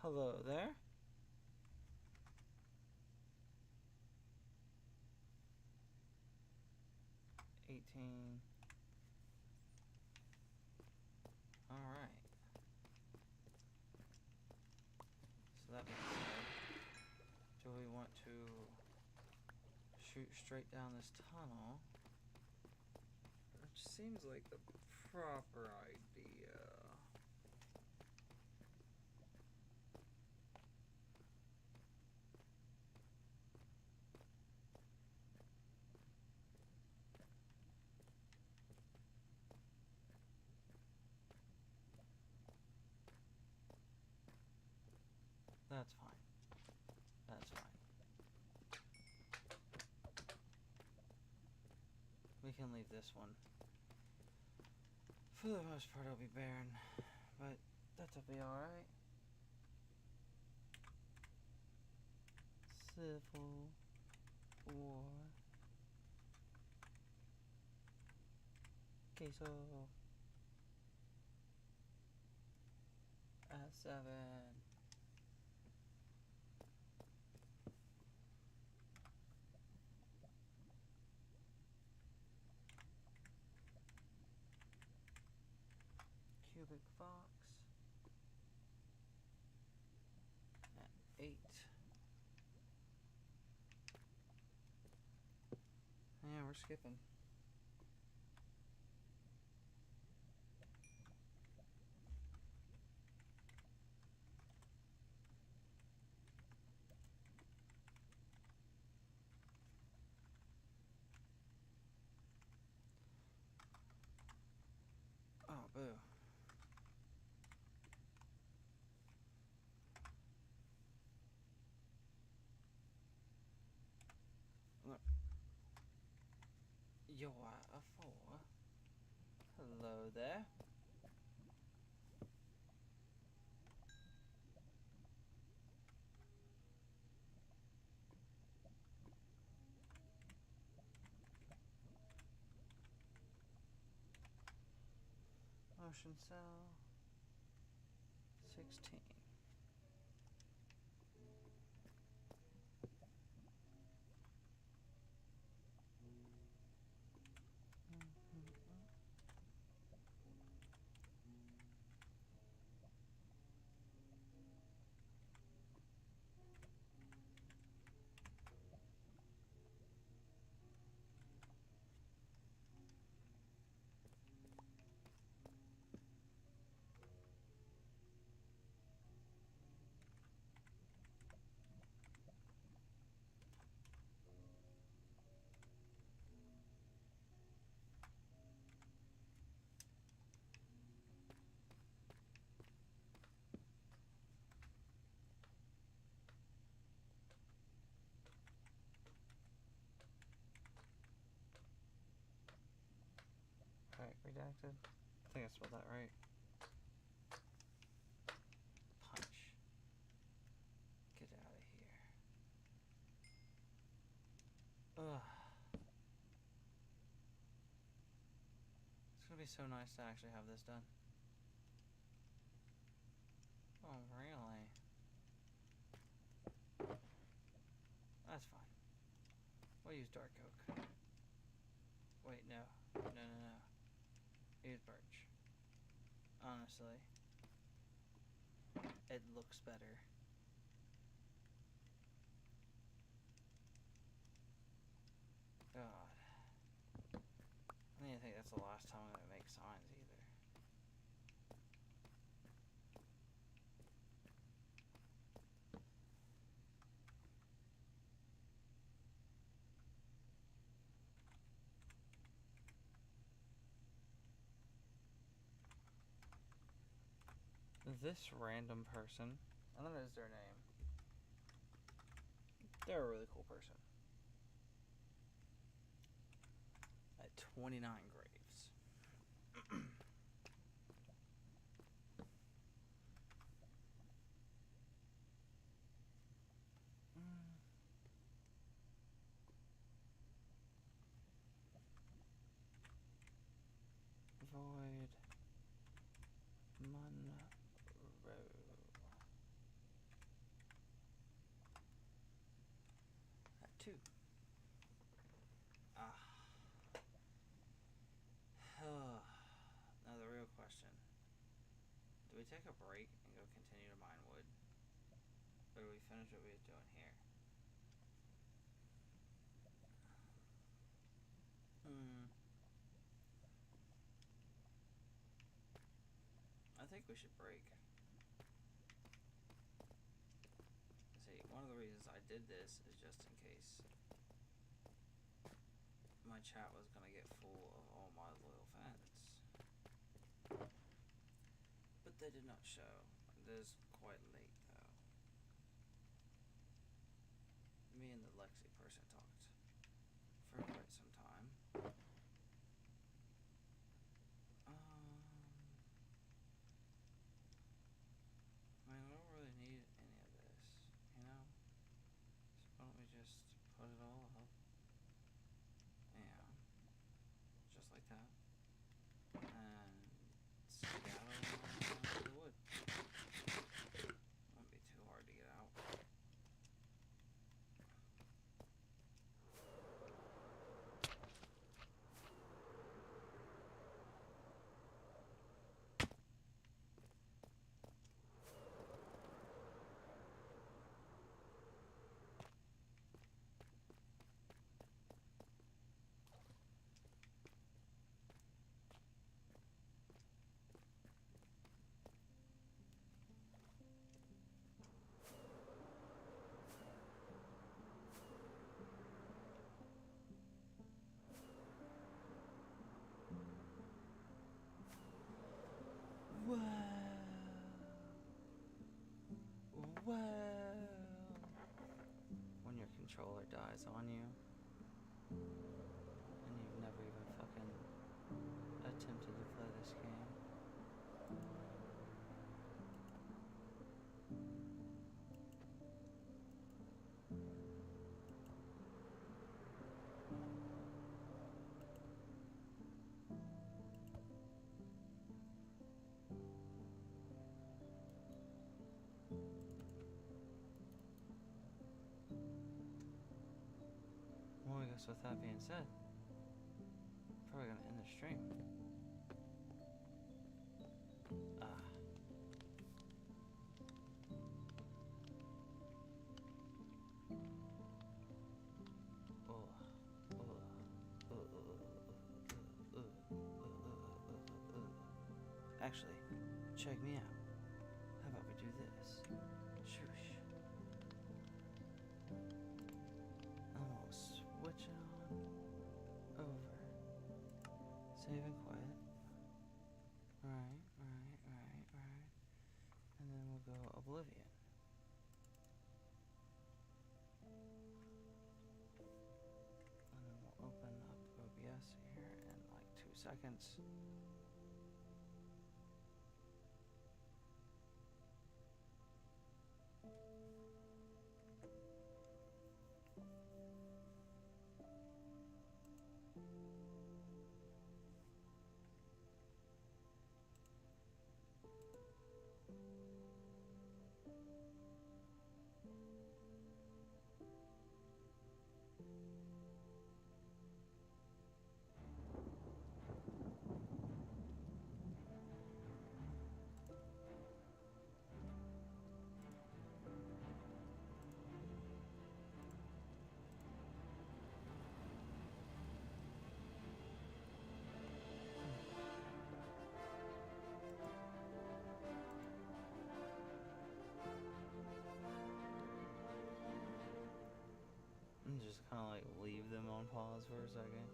Hello there. Alright. So that being said, do we want to shoot straight down this tunnel? Which seems like the proper idea. That's fine. That's fine. We can leave this one. For the most part, it'll be barren, but that'll be alright. Civil War. Queso. S7. Cubic Fox at 8. Yeah, we're skipping. Oh, boo. Look. You are a 4. Hello there. Motion cell 16. Alright, redacted. I think I spelled that right. Punch. Get out of here. Ugh. It's gonna be so nice to actually have this done. Oh, really? That's fine. We'll use dark oak. Wait, no. No. Use birch. Honestly, it looks better. God. I don't think that's the last time I'm gonna make signs either. This random person, and that is their name. They're a really cool person. At 29 graves. Void Monroe. At 2. Now the real question. Do we take a break and go continue to mine wood? Or do we finish what we're doing here? I think we should break. See, one of the reasons I did this is just in case my chat was gonna get full of all my loyal fans. But they did not show. It is quite late though. Me and the Lexi person talked for quite some time. I mean, I don't really need any of this, you know? So why don't we just put it all up? Yeah. Just like that. And scatter the wood. Won't be too hard to get out. Well, when your controller dies on you, and you've never even fucking attempted to play this game. Well, I guess with that being said, probably gonna end the stream. Ah. Actually, check me out. How about we do this? Shoosh. I'm gonna switch it on over. Save and quit. Right. And then we'll go Oblivion. And then we'll open up OBS here in like 2 seconds. And just kind of like leave them on pause for a second.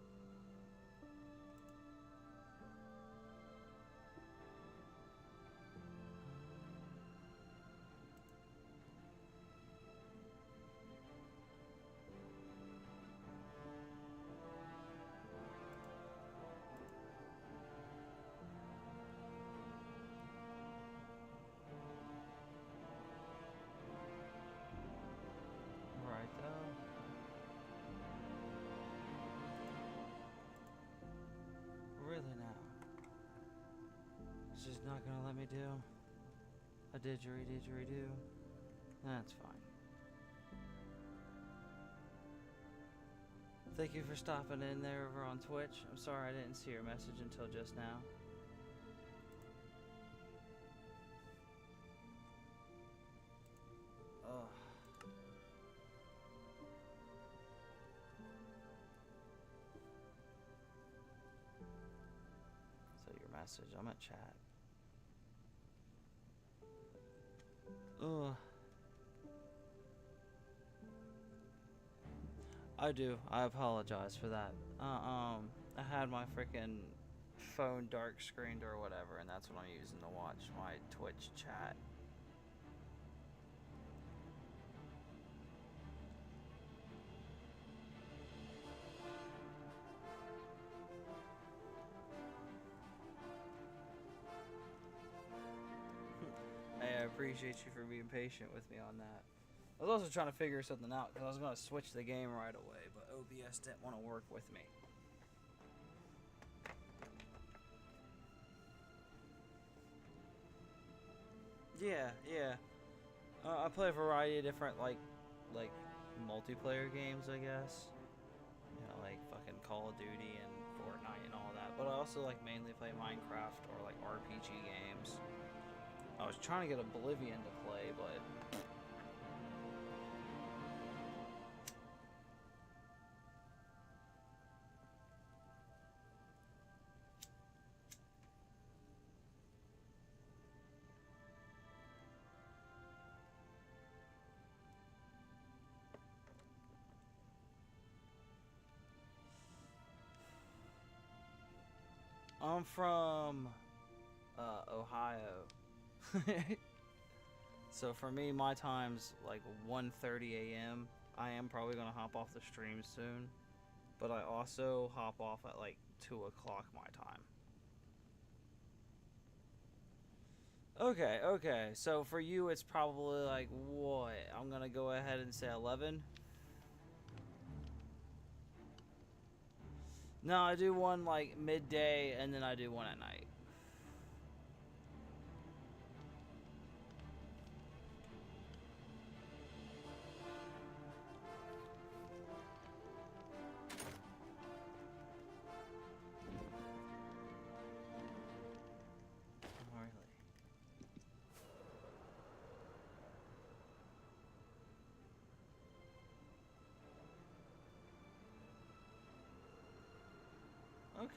Right though. Really now? It's just not gonna let me do a didgeridoo. That's fine. Thank you for stopping in there over on Twitch. I'm sorry I didn't see your message until just now. Ugh. So your message, I'm at chat. Ugh. I do. I apologize for that. I had my freaking phone dark screened or whatever, and that's what I'm using to watch my Twitch chat. Hey, I appreciate you for being patient with me on that. I was also trying to figure something out because I was going to switch the game right away, but OBS didn't want to work with me. Yeah. I play a variety of different like multiplayer games, I guess. You know, like fucking Call of Duty and Fortnite and all that. But I also like mainly play Minecraft or like RPG games. I was trying to get Oblivion to play, but I'm from Ohio. So for me, my time's like 1:30 a.m. I am probably gonna hop off the stream soon, but I also hop off at like 2 o'clock my time. Okay. So for you, it's probably like what? I'm gonna go ahead and say 11. No, I do one like midday, and then I do one at night.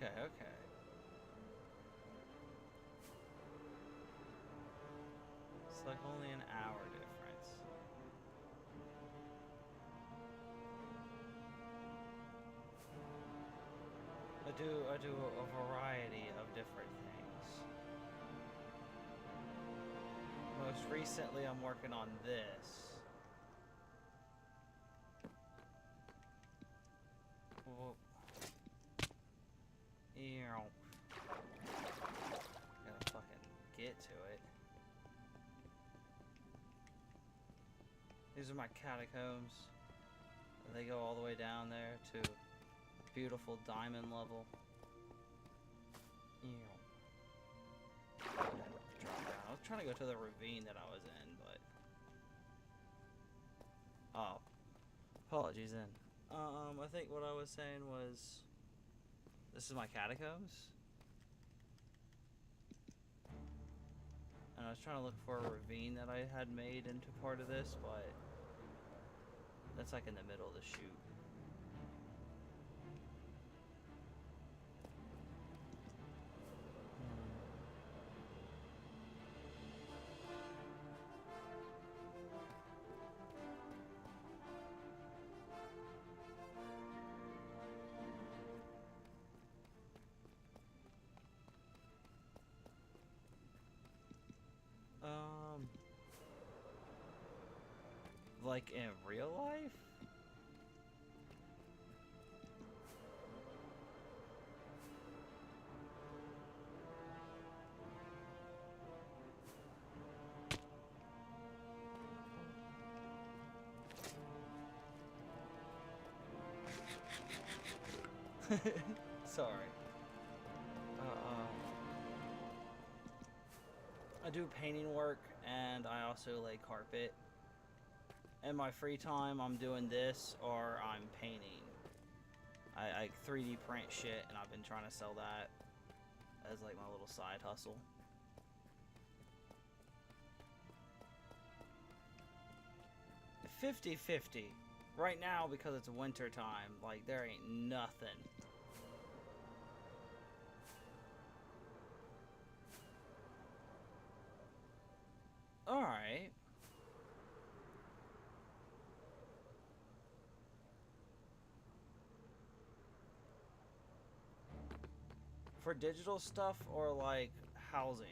Okay. It's like only an hour difference. I do a variety of different things. Most recently, I'm working on this. Well, gotta fucking get to it. These are my catacombs. They go all the way down there to beautiful diamond level. Drop down. I was trying to go to the ravine that I was in, but oh, apologies then. I think what I was saying was this is my catacombs, and I was trying to look for a ravine that I had made into part of this, but that's like in the middle of the chute. Like in real life? Sorry. I do painting work, and I also lay carpet. In my free time, I'm doing this, or I'm painting. I 3D print shit, and I've been trying to sell that as like my little side hustle. $50-50. Right now, because it's winter time, like there ain't nothing. Alright. For digital stuff or like housing?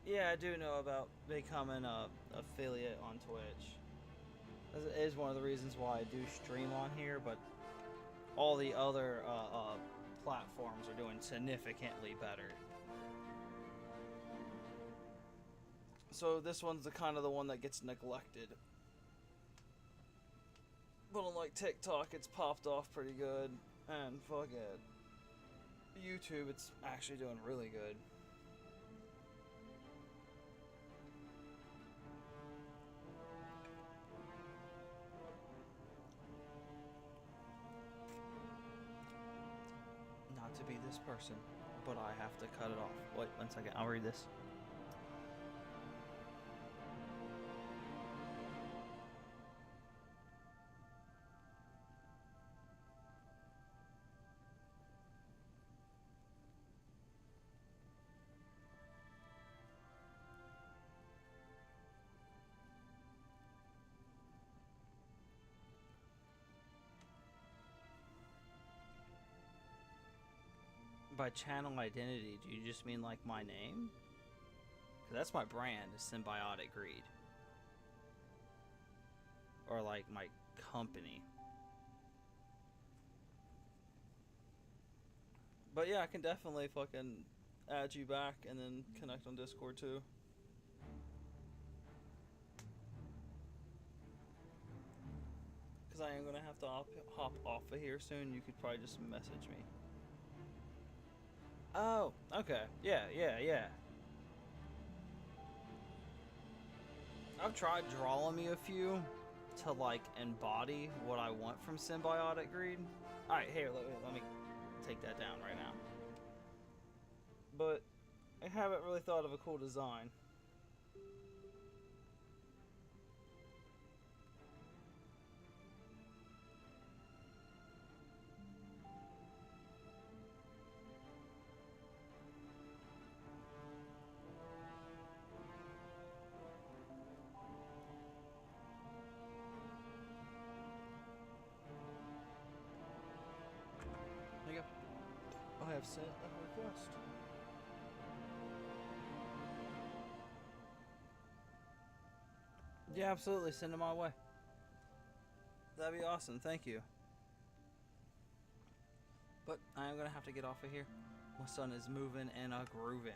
Yeah, I do know about becoming a affiliate on Twitch. This is one of the reasons why I do stream on here, but all the other platforms are doing significantly better. So this one's the kind of the one that gets neglected. But unlike TikTok, it's popped off pretty good. And fuck it. YouTube, it's actually doing really good. Not to be this person, but I have to cut it off. Wait, 1 second, I'll read this. By channel identity, do you just mean like my name? 'Cause that's my brand, is Symbiotic Greed. Or like my company. But yeah, I can definitely fucking add you back and then connect on Discord too. Because I am going to have to hop off of here soon. You could probably just message me. Oh, okay. Yeah. I've tried drawing me a few to like embody what I want from Symbiotic Greed. Alright, here, let me take that down right now. But I haven't really thought of a cool design. There you go. I have sent a request. Yeah, absolutely. Send it my way. That'd be awesome. Thank you. But I am going to have to get off of here. My son is moving and grooving.